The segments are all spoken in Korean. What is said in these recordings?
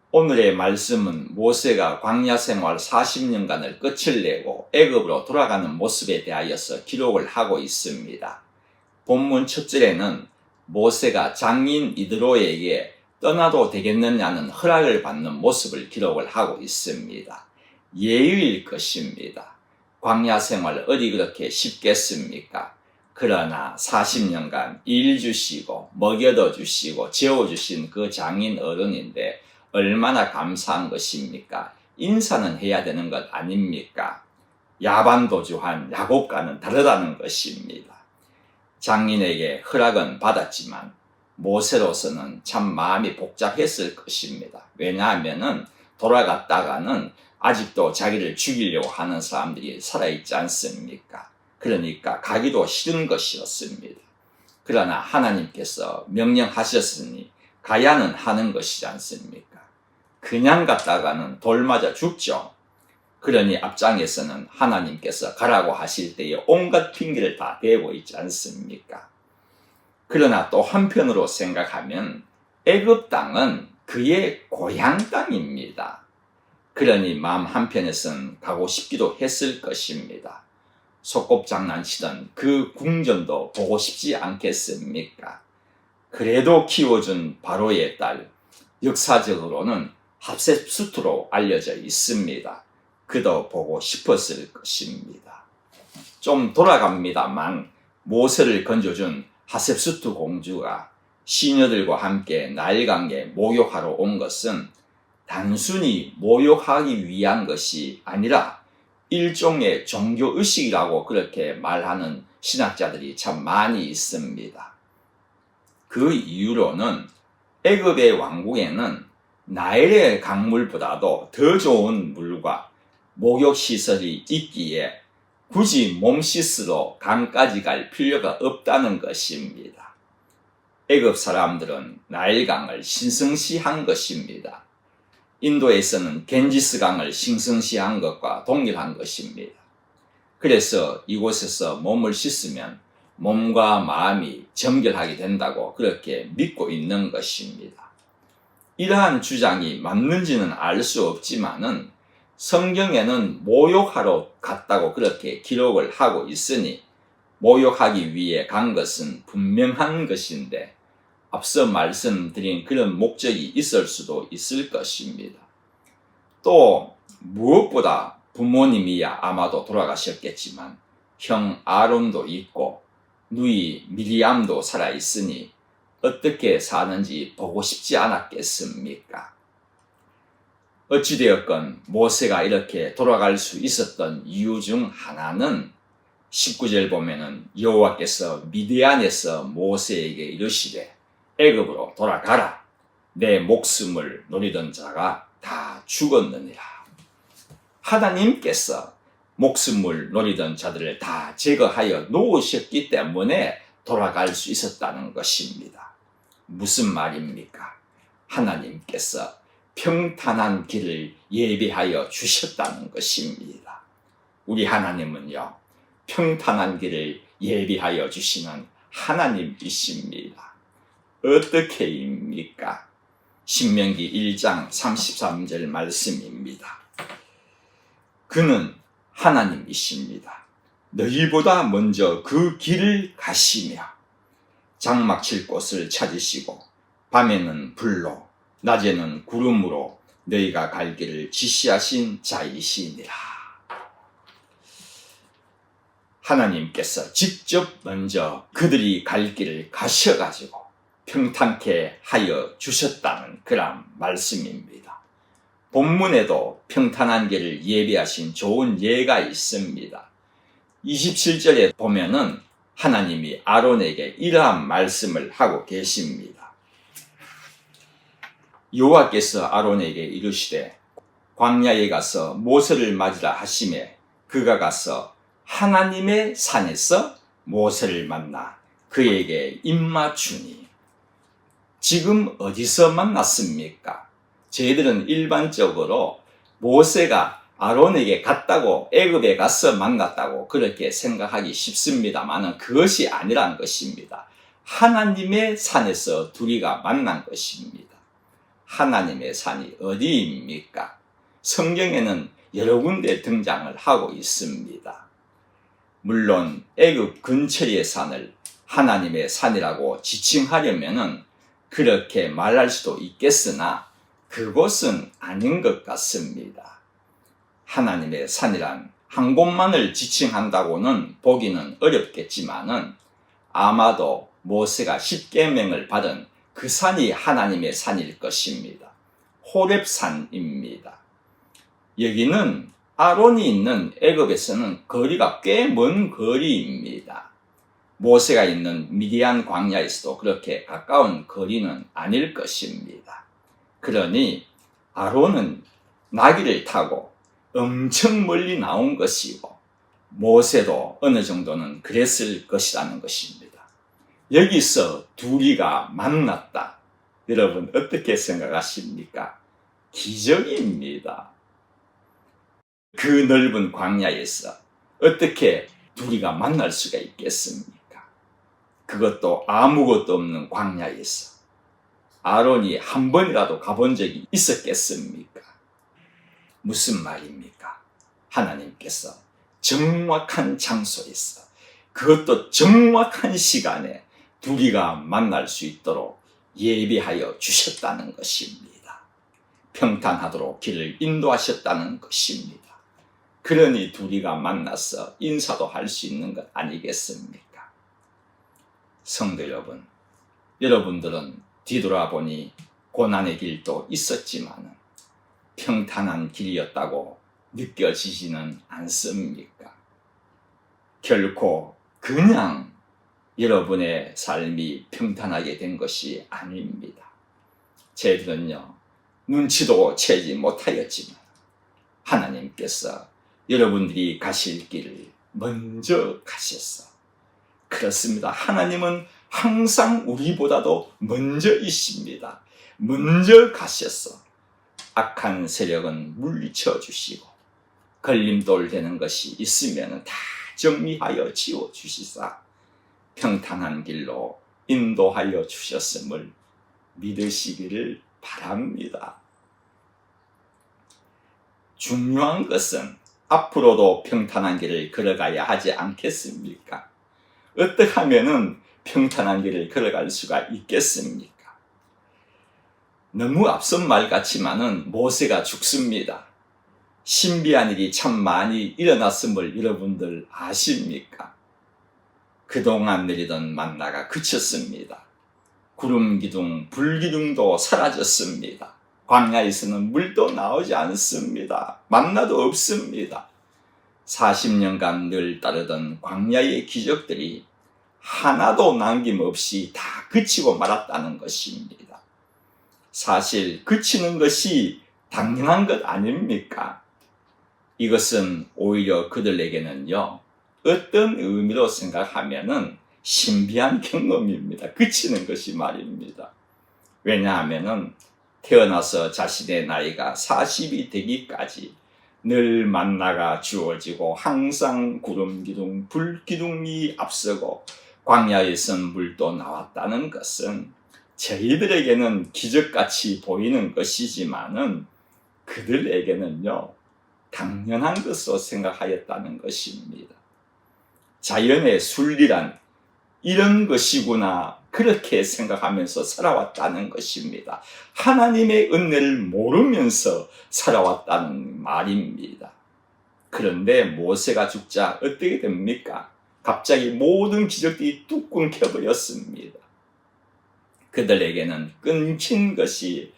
오늘의 말씀은 모세가 광야 생활 40년간을 끝을 내고 애굽으로 돌아가는 모습에 대하여서 기록을 하고 있습니다. 본문 첫 절에는 모세가 장인 이드로에게 떠나도 되겠느냐는 허락을 받는 모습을 기록을 하고 있습니다. 예의일 것입니다. 광야 생활 어디 그렇게 쉽겠습니까? 그러나 40년간 일 주시고 먹여도 주시고 재워주신 그 장인 어른인데 얼마나 감사한 것입니까? 인사는 해야 되는 것 아닙니까? 야반도주한 야곱과는 다르다는 것입니다. 장인에게 허락은 받았지만 모세로서는 참 마음이 복잡했을 것입니다. 왜냐하면 돌아갔다가는 아직도 자기를 죽이려고 하는 사람들이 살아있지 않습니까? 그러니까 가기도 싫은 것이었습니다. 그러나 하나님께서 명령하셨으니 가야는 하는 것이지 않습니까? 그냥 갔다가는 돌 맞아 죽죠. 그러니 앞장에서는 하나님께서 가라고 하실 때에 온갖 핑계를 다 대고 있지 않습니까? 그러나 또 한편으로 생각하면 애굽 땅은 그의 고향 땅입니다. 그러니 마음 한편에서는 가고 싶기도 했을 것입니다. 소꿉장난치던 그 궁전도 보고 싶지 않겠습니까? 그래도 키워준 바로의 딸, 역사적으로는 핫셉수트로 알려져 있습니다. 그도 보고 싶었을 것입니다. 좀 돌아갑니다만 모세를 건져준 핫셉수트 공주가 시녀들과 함께 나일강에 목욕하러 온 것은 단순히 목욕하기 위한 것이 아니라 일종의 종교의식이라고 그렇게 말하는 신학자들이 참 많이 있습니다. 그 이유로는 애굽의 왕국에는 나일의 강물보다도 더 좋은 물과 목욕시설이 있기에 굳이 몸 씻으러 강까지 갈 필요가 없다는 것입니다. 애굽 사람들은 나일강을 신성시한 것입니다. 인도에서는 겐지스강을 신성시한 것과 동일한 것입니다. 그래서 이곳에서 몸을 씻으면 몸과 마음이 정결하게 된다고 그렇게 믿고 있는 것입니다. 이러한 주장이 맞는지는 알 수 없지만은 성경에는 목욕하러 갔다고 그렇게 기록을 하고 있으니 목욕하기 위해 간 것은 분명한 것인데 앞서 말씀드린 그런 목적이 있을 수도 있을 것입니다. 또 무엇보다 부모님이야 아마도 돌아가셨겠지만 형 아론도 있고 누이 미리암도 살아있으니 어떻게 사는지 보고 싶지 않았겠습니까? 어찌되었건 모세가 이렇게 돌아갈 수 있었던 이유 중 하나는 19절 보면은 여호와께서 미디안에서 모세에게 이르시되 애굽으로 돌아가라. 내 목숨을 노리던 자가 다 죽었느니라. 하나님께서 목숨을 노리던 자들을 다 제거하여 놓으셨기 때문에 돌아갈 수 있었다는 것입니다. 무슨 말입니까? 하나님께서 평탄한 길을 예비하여 주셨다는 것입니다. 우리 하나님은요, 평탄한 길을 예비하여 주시는 하나님이십니다. 어떻게입니까? 신명기 1장 33절 말씀입니다. 그는 하나님이십니다. 너희보다 먼저 그 길을 가시며 장막 칠 곳을 찾으시고 밤에는 불로 낮에는 구름으로 너희가 갈 길을 지시하신 자이시니라. 하나님께서 직접 먼저 그들이 갈 길을 가셔가지고 평탄케 하여 주셨다는 그런 말씀입니다. 본문에도 평탄한 길을 예비하신 좋은 예가 있습니다. 27절에 보면은 하나님이 아론에게 이러한 말씀을 하고 계십니다. 여호와께서 아론에게 이르시되 광야에 가서 모세를 맞으라 하시매 그가 가서 하나님의 산에서 모세를 만나 그에게 입맞추니. 지금 어디서 만났습니까? 저희들은 일반적으로 모세가 아론에게 갔다고 애굽에 가서 만났다고 그렇게 생각하기 쉽습니다만 그것이 아니란 것입니다. 하나님의 산에서 둘이가 만난 것입니다. 하나님의 산이 어디입니까? 성경에는 여러 군데 등장을 하고 있습니다. 물론 애굽 근처의 산을 하나님의 산이라고 지칭하려면은 그렇게 말할 수도 있겠으나 그곳은 아닌 것 같습니다. 하나님의 산이란 한 곳만을 지칭한다고는 보기는 어렵겠지만은 아마도 모세가 십계명을 받은 그 산이 하나님의 산일 것입니다. 호렙산입니다. 여기는 아론이 있는 애굽에서는 거리가 꽤 먼 거리입니다. 모세가 있는 미디안 광야에서도 그렇게 가까운 거리는 아닐 것입니다. 그러니 아론은 나귀를 타고 엄청 멀리 나온 것이고 모세도 어느 정도는 그랬을 것이라는 것입니다. 여기서 둘이가 만났다. 여러분 어떻게 생각하십니까? 기적입니다. 그 넓은 광야에서 어떻게 둘이가 만날 수가 있겠습니까? 그것도 아무것도 없는 광야에서 아론이 한 번이라도 가본 적이 있었겠습니까? 무슨 말입니까? 하나님께서 정확한 장소에서 그것도 정확한 시간에 둘이가 만날 수 있도록 예비하여 주셨다는 것입니다. 평탄하도록 길을 인도하셨다는 것입니다. 그러니 둘이가 만나서 인사도 할 수 있는 것 아니겠습니까? 성도 여러분, 여러분들은 뒤돌아보니 고난의 길도 있었지만 평탄한 길이었다고 느껴지지는 않습니까? 결코 그냥 여러분의 삶이 평탄하게 된 것이 아닙니다. 저희들은요, 눈치도 채지 못하였지만 하나님께서 여러분들이 가실 길을 먼저 가셨어. 그렇습니다. 하나님은 항상 우리보다도 먼저이십니다. 먼저 가셨어. 악한 세력은 물리쳐 주시고 걸림돌 되는 것이 있으면 다 정리하여 지워 주시사 평탄한 길로 인도하여 주셨음을 믿으시기를 바랍니다. 중요한 것은 앞으로도 평탄한 길을 걸어가야 하지 않겠습니까? 어떻게 하면은 평탄한 길을 걸어갈 수가 있겠습니까? 너무 앞선 말 같지만은 모세가 죽습니다. 신비한 일이 참 많이 일어났음을 여러분들 아십니까? 그동안 내리던 만나가 그쳤습니다. 구름 기둥, 불 기둥도 사라졌습니다. 광야에서는 물도 나오지 않습니다. 만나도 없습니다. 40년간 늘 따르던 광야의 기적들이 하나도 남김없이 다 그치고 말았다는 것입니다. 사실 그치는 것이 당연한 것 아닙니까? 이것은 오히려 그들에게는요, 어떤 의미로 생각하면은 신비한 경험입니다. 그치는 것이 말입니다. 왜냐하면은 태어나서 자신의 나이가 40이 되기까지 늘 만나가 주어지고 항상 구름 기둥, 불 기둥이 앞서고 광야에선 물도 나왔다는 것은 저희들에게는 기적같이 보이는 것이지만은 그들에게는요, 당연한 것으로 생각하였다는 것입니다. 자연의 순리란 이런 것이구나, 그렇게 생각하면서 살아왔다는 것입니다. 하나님의 은혜를 모르면서 살아왔다는 말입니다. 그런데 모세가 죽자 어떻게 됩니까? 갑자기 모든 기적들이 뚝 끊겨버렸습니다. 그들에게는 끊긴 것이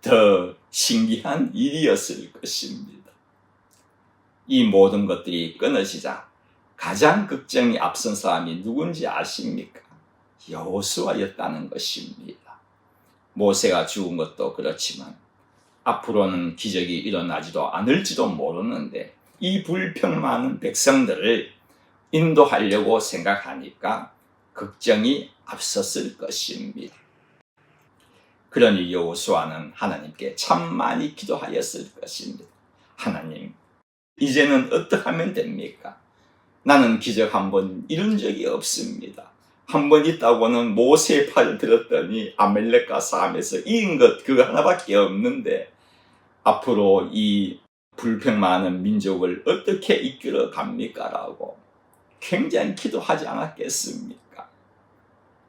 더 신기한 일이었을 것입니다. 이 모든 것들이 끊어지자 가장 걱정이 앞선 사람이 누군지 아십니까? 여호수아였다는 것입니다. 모세가 죽은 것도 그렇지만 앞으로는 기적이 일어나지도 않을지도 모르는데 이 불평 많은 백성들을 인도하려고 생각하니까 걱정이 앞섰을 것입니다. 그러니 여호수아는 하나님께 참 많이 기도하였을 것입니다. 하나님, 이제는 어떻게 하면 됩니까? 나는 기적 한 번 이룬 적이 없습니다. 한 번 있다고는 모세의 팔을 들었더니 아말렉과 싸움에서 이긴 것 그거 하나밖에 없는데 앞으로 이 불평 많은 민족을 어떻게 이끌어 갑니까? 라고 굉장히 기도하지 않았겠습니까?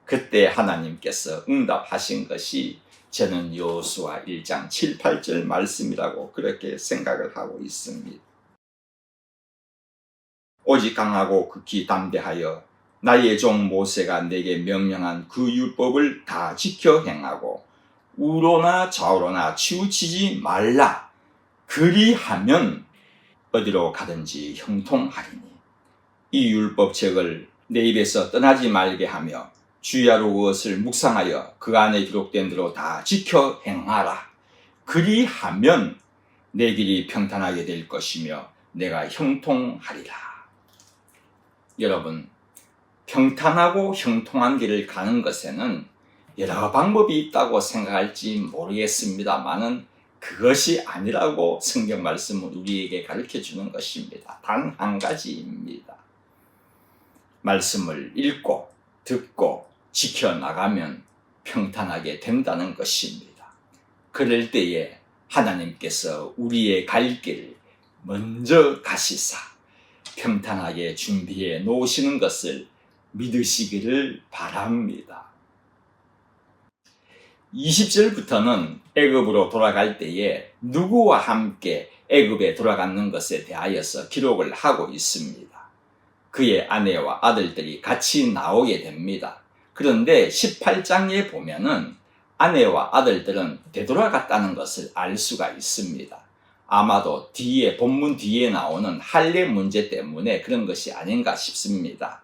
그때 하나님께서 응답하신 것이 저는 여호수아 1장 7, 8절 말씀이라고 그렇게 생각을 하고 있습니다. 오직 강하고 극히 담대하여 나의 종 모세가 내게 명령한 그 율법을 다 지켜 행하고 우로나 좌우로나 치우치지 말라. 그리하면 어디로 가든지 형통하리니 이 율법책을 내 입에서 떠나지 말게 하며 주야로 그것을 묵상하여 그 안에 기록된 대로 다 지켜 행하라. 그리하면 내 길이 평탄하게 될 것이며 내가 형통하리라. 여러분, 평탄하고 형통한 길을 가는 것에는 여러 방법이 있다고 생각할지 모르겠습니다만은 그것이 아니라고 성경 말씀은 우리에게 가르쳐 주는 것입니다. 단 한 가지입니다. 말씀을 읽고 듣고 지켜나가면 평탄하게 된다는 것입니다. 그럴 때에 하나님께서 우리의 갈 길을 먼저 가시사 평탄하게 준비해 놓으시는 것을 믿으시기를 바랍니다. 20절부터는 애굽으로 돌아갈 때에 누구와 함께 애굽에 돌아가는 것에 대하여서 기록을 하고 있습니다. 그의 아내와 아들들이 같이 나오게 됩니다. 그런데 18장에 보면은 아내와 아들들은 되돌아갔다는 것을 알 수가 있습니다. 아마도 본문 뒤에 나오는 할례 문제 때문에 그런 것이 아닌가 싶습니다.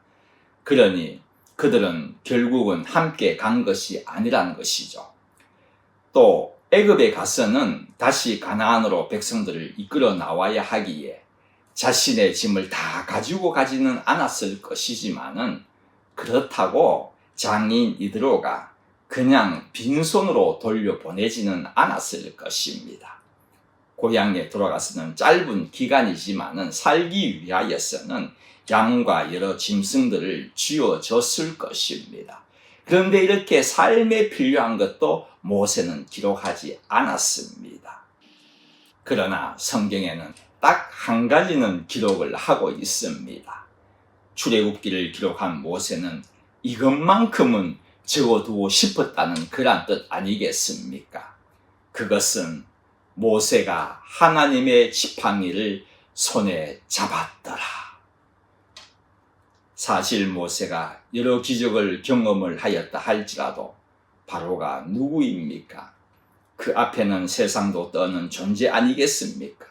그러니 그들은 결국은 함께 간 것이 아니라는 것이죠. 또 애굽에 가서는 다시 가나안으로 백성들을 이끌어 나와야 하기에 자신의 짐을 다 가지고 가지는 않았을 것이지만은 그렇다고 장인 이드로가 그냥 빈손으로 돌려보내지는 않았을 것입니다. 고향에 돌아가서는 짧은 기간이지만은 살기 위하여서는 양과 여러 짐승들을 쥐어줬을 것입니다. 그런데 이렇게 삶에 필요한 것도 모세는 기록하지 않았습니다. 그러나 성경에는 딱 한 가지는 기록을 하고 있습니다. 출애굽기를 기록한 모세는 이것만큼은 적어두고 싶었다는 그런 뜻 아니겠습니까? 그것은 모세가 하나님의 지팡이를 손에 잡았더라. 사실 모세가 여러 기적을 경험을 하였다 할지라도 바로가 누구입니까? 그 앞에는 세상도 떠는 존재 아니겠습니까?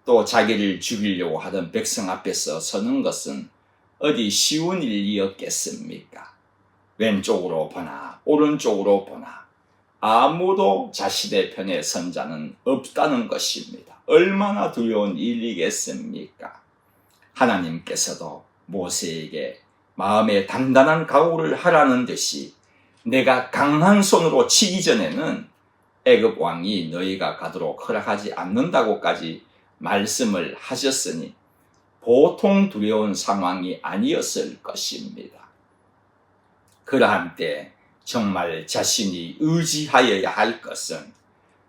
또 자기를 죽이려고 하던 백성 앞에서 서는 것은 어디 쉬운 일이었겠습니까? 왼쪽으로 보나 오른쪽으로 보나 아무도 자신의 편에 선 자는 없다는 것입니다. 얼마나 두려운 일이겠습니까? 하나님께서도 모세에게 마음에 단단한 각오를 하라는 듯이 내가 강한 손으로 치기 전에는 애굽 왕이 너희가 가도록 허락하지 않는다고까지 말씀을 하셨으니 보통 두려운 상황이 아니었을 것입니다. 그러한 때 정말 자신이 의지하여야 할 것은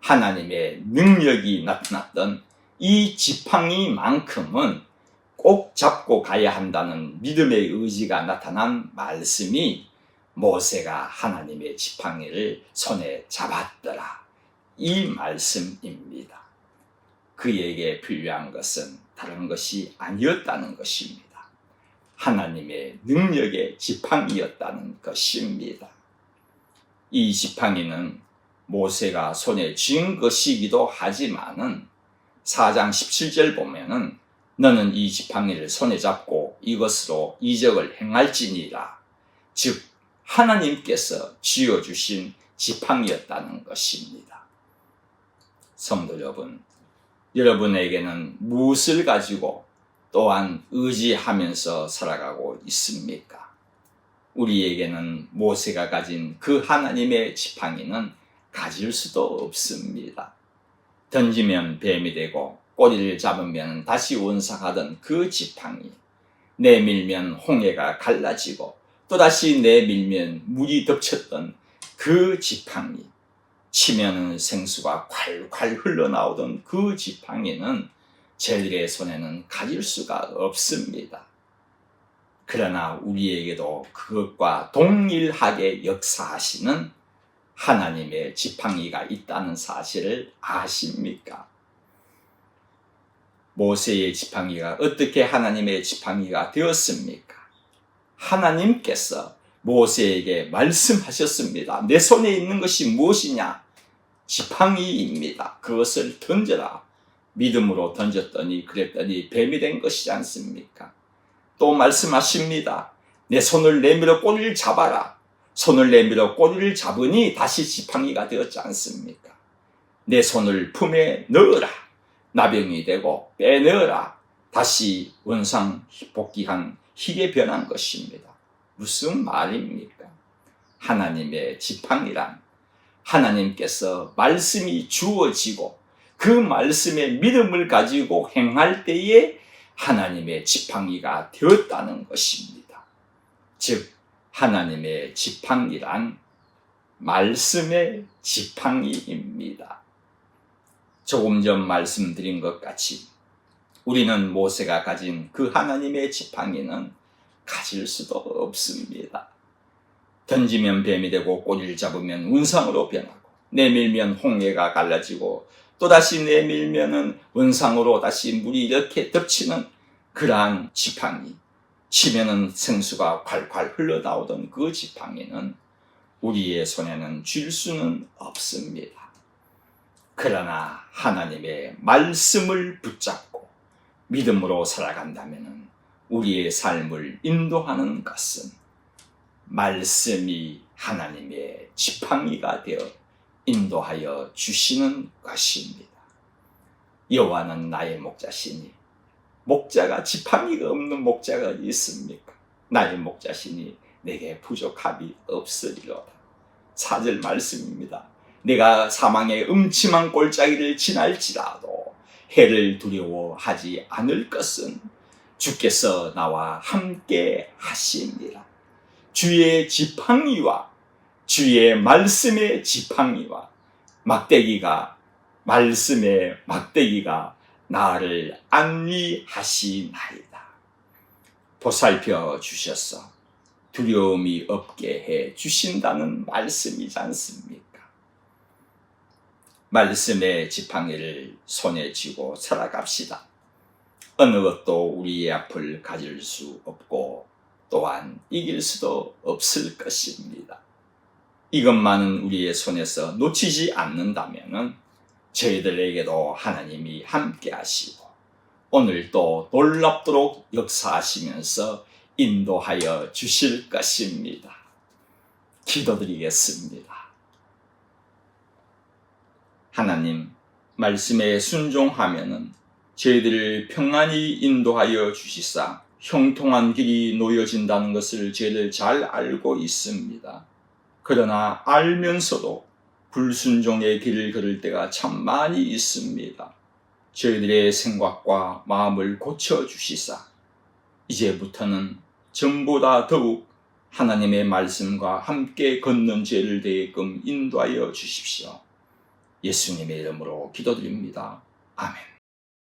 하나님의 능력이 나타났던 이 지팡이만큼은 꼭 잡고 가야 한다는 믿음의 의지가 나타난 말씀이 모세가 하나님의 지팡이를 손에 잡았더라. 이 말씀입니다. 그에게 필요한 것은 다른 것이 아니었다는 것입니다. 하나님의 능력의 지팡이였다는 것입니다. 이 지팡이는 모세가 손에 쥔 것이기도 하지만은 4장 17절 보면은 너는 이 지팡이를 손에 잡고 이것으로 이적을 행할지니라. 즉 하나님께서 쥐어주신 지팡이였다는 것입니다. 성도 여러분, 여러분에게는 무엇을 가지고 또한 의지하면서 살아가고 있습니까? 우리에게는 모세가 가진 그 하나님의 지팡이는 가질 수도 없습니다. 던지면 뱀이 되고 꼬리를 잡으면 다시 원상하던 그 지팡이, 내밀면 홍해가 갈라지고 또다시 내밀면 물이 덮쳤던 그 지팡이, 치면은 생수가 콸콸 흘러나오던 그 지팡이는 저희들의 손에는 가질 수가 없습니다. 그러나 우리에게도 그것과 동일하게 역사하시는 하나님의 지팡이가 있다는 사실을 아십니까? 모세의 지팡이가 어떻게 하나님의 지팡이가 되었습니까? 하나님께서 모세에게 말씀하셨습니다. 내 손에 있는 것이 무엇이냐? 지팡이입니다. 그것을 던져라. 믿음으로 던졌더니 그랬더니 뱀이 된 것이지 않습니까? 또 말씀하십니다. 내 손을 내밀어 꼬리를 잡아라. 손을 내밀어 꼬리를 잡으니 다시 지팡이가 되었지 않습니까? 내 손을 품에 넣어라. 나병이 되고 빼넣어라. 다시 원상 복귀한 희게 변한 것입니다. 무슨 말입니까? 하나님의 지팡이란 하나님께서 말씀이 주어지고 그 말씀에 믿음을 가지고 행할 때에 하나님의 지팡이가 되었다는 것입니다. 즉 하나님의 지팡이란 말씀의 지팡이입니다. 조금 전 말씀드린 것 같이 우리는 모세가 가진 그 하나님의 지팡이는 가질 수도 없습니다. 던지면 뱀이 되고 꼬리를 잡으면 운상으로 변하고 내밀면 홍해가 갈라지고 또다시 내밀면은 원상으로 다시 물이 이렇게 덮치는 그러한 지팡이, 치면은 생수가 콸콸 흘러나오던 그 지팡이는 우리의 손에는 쥘 수는 없습니다. 그러나 하나님의 말씀을 붙잡고 믿음으로 살아간다면 우리의 삶을 인도하는 것은 말씀이 하나님의 지팡이가 되어 인도하여 주시는 것입니다. 여호와는 나의 목자시니 목자가 지팡이가 없는 목자가 어디 있습니까? 나의 목자시니 내게 부족함이 없으리로다. 4절 말씀입니다. 내가 사망의 음침한 골짜기를 지날지라도 해를 두려워하지 않을 것은 주께서 나와 함께 하시니라. 주의 지팡이와 주의 말씀의 지팡이와 말씀의 막대기가 나를 안위하시나이다. 보살펴 주셔서 두려움이 없게 해 주신다는 말씀이지 않습니까? 말씀의 지팡이를 손에 쥐고 살아갑시다. 어느 것도 우리의 앞을 가질 수 없고 또한 이길 수도 없을 것입니다. 이것만은 우리의 손에서 놓치지 않는다면 저희들에게도 하나님이 함께 하시고 오늘도 놀랍도록 역사하시면서 인도하여 주실 것입니다. 기도드리겠습니다. 하나님, 말씀에 순종하면은 저희들을 평안히 인도하여 주시사 형통한 길이 놓여진다는 것을 저희들 잘 알고 있습니다. 그러나 알면서도 불순종의 길을 걸을 때가 참 많이 있습니다. 저희들의 생각과 마음을 고쳐주시사 이제부터는 전보다 더욱 하나님의 말씀과 함께 걷는 죄를 되게끔 인도하여 주십시오. 예수님의 이름으로 기도드립니다. 아멘.